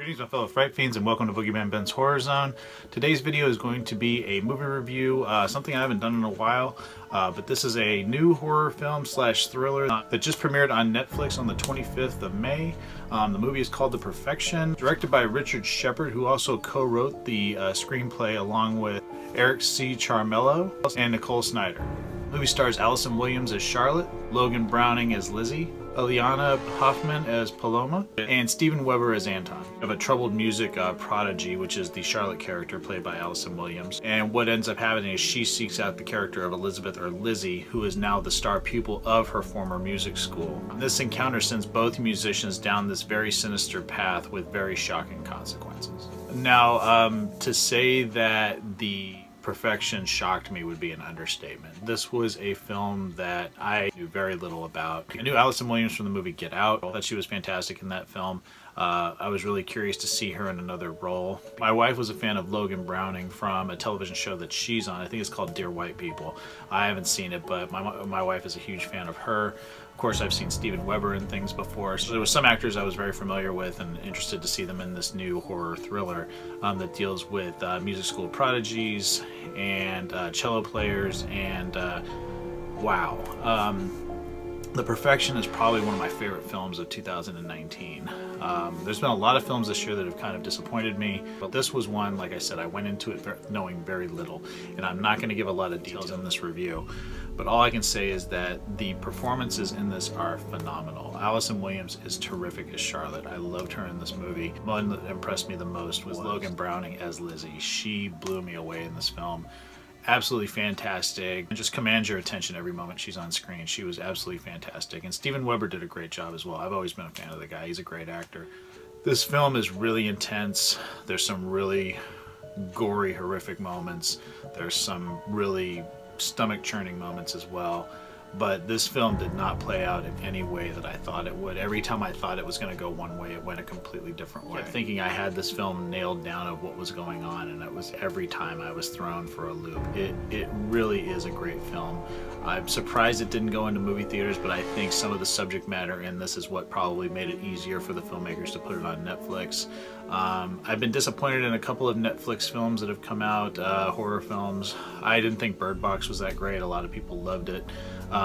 Greetings my fellow Fright Fiends and welcome to Boogeyman Ben's Horror Zone. Today's video is going to be a movie review, something I haven't done in a while, but this is a new horror film slash thriller that just premiered on Netflix on the 25th of May. The movie is called The Perfection, directed by Richard Shepard, who also co-wrote the screenplay along with Eric C. Charmello and Nicole Snyder. The movie stars Allison Williams as Charlotte, Logan Browning as Lizzie, Eliana Hoffman as Paloma, and Steven Weber as Anton, of a troubled music prodigy, which is the Charlotte character played by Allison Williams. And what ends up happening is she seeks out the character of Elizabeth, or Lizzie, who is now the star pupil of her former music school. This encounter sends both musicians down this very sinister path with very shocking consequences. Now, to say that The Perfection shocked me would be an understatement. This was a film that I knew very little about. I knew Allison Williams from the movie Get Out. I thought she was fantastic in that film. I was really curious to see her in another role. My wife was a fan of Logan Browning from a television show that she's on. I think it's called Dear White People. I haven't seen it, but my wife is a huge fan of her. Of course, I've seen Steven Weber in things before. So there was some actors I was very familiar with and interested to see them in this new horror thriller that deals with music school prodigies and cello players and wow. The Perfection is probably one of my favorite films of 2019. There's been a lot of films this year that have kind of disappointed me, but this was one, like I said, I went into it knowing very little, and I'm not going to give a lot of details in this review, but all I can say is that the performances in this are phenomenal. Allison Williams is terrific as Charlotte. I loved her in this movie. One that impressed me the most was Logan Browning as Lizzie. She blew me away in this film. Absolutely fantastic, and just commands your attention every moment she's on screen. She was absolutely fantastic, and Steven Weber did a great job as well. I've always been a fan of the guy. He's a great actor. This film is really intense. There's some really gory, horrific moments. There's some really stomach-churning moments as well. But this film did not play out in any way that I thought it would. Every time I thought it was going to go one way, it went a completely different way. Thinking I had this film nailed down of what was going on, and it was every time I was thrown for a loop. It really is a great film. I'm surprised it didn't go into movie theaters, but I think some of the subject matter in this is what probably made it easier for the filmmakers to put it on Netflix. I've been disappointed in a couple of Netflix films that have come out, horror films. I didn't think Bird Box was that great. A lot of people loved it.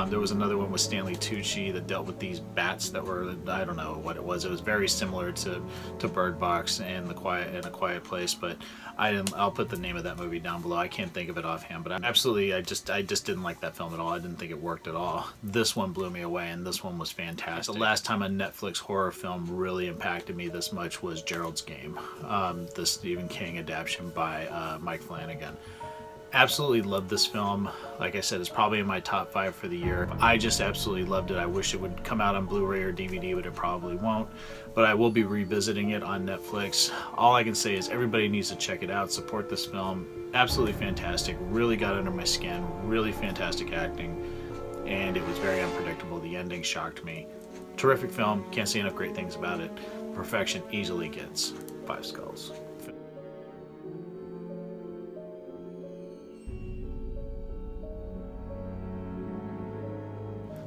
There was another one with Stanley Tucci that dealt with these bats that were, I don't know what it was. It was very similar to Bird Box and A Quiet Place, but I'll put the name of that movie down below. I can't think of it offhand, but I just didn't like that film at all. I didn't think it worked at all. This one blew me away, and this one was fantastic. The last time a Netflix horror film really impacted me this much was Gerald's Game, the Stephen King adaptation by Mike Flanagan. Absolutely loved this film. Like I said, it's probably in my top 5 for the year. I just absolutely loved it. I wish it would come out on Blu-ray or DVD, but it probably won't. But I will be revisiting it on Netflix. All I can say is everybody needs to check it out, support this film. Absolutely fantastic. Really got under my skin. Really fantastic acting. And it was very unpredictable. The ending shocked me. Terrific film. Can't say enough great things about it. Perfection easily gets 5 skulls.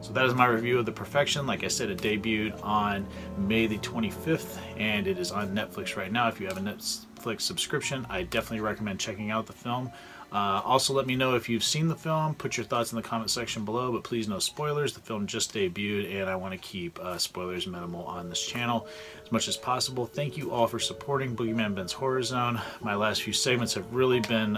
So that is my review of The Perfection. Like I said, it debuted on May the 25th, and it is on Netflix right now. If you have a Netflix subscription, I definitely recommend checking out the film. Also, let me know if you've seen the film. Put your thoughts in the comment section below, but please no spoilers. The film just debuted, and I want to keep spoilers minimal on this channel as much as possible. Thank you all for supporting Boogeyman Ben's Horror Zone. My last few segments have really been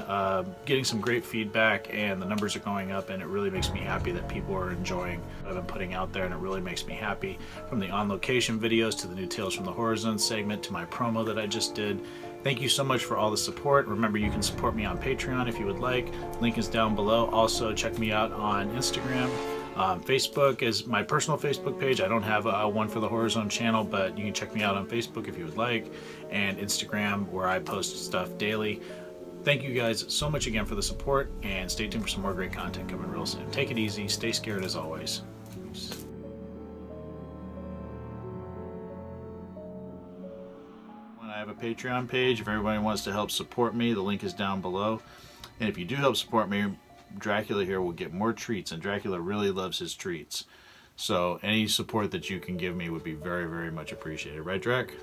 getting some great feedback, and the numbers are going up, and it really makes me happy that people are enjoying what I've been putting out there, and it really makes me happy. From the on-location videos to the new Tales from the Horror Zone segment to my promo that I just did. Thank you so much for all the support. Remember, you can support me on Patreon if you would like. Link is down below. Also, check me out on Instagram. Facebook is my personal Facebook page. I don't have one for the Horror Zone channel, but you can check me out on Facebook if you would like. And Instagram, where I post stuff daily. Thank you guys so much again for the support, and stay tuned for some more great content coming real soon. Take it easy. Stay scared as always. Peace. I have a Patreon page. If everybody wants to help support me, the link is down below. And if you do help support me, Dracula here will get more treats, and Dracula really loves his treats. So any support that you can give me would be very, very much appreciated. Right, Drac?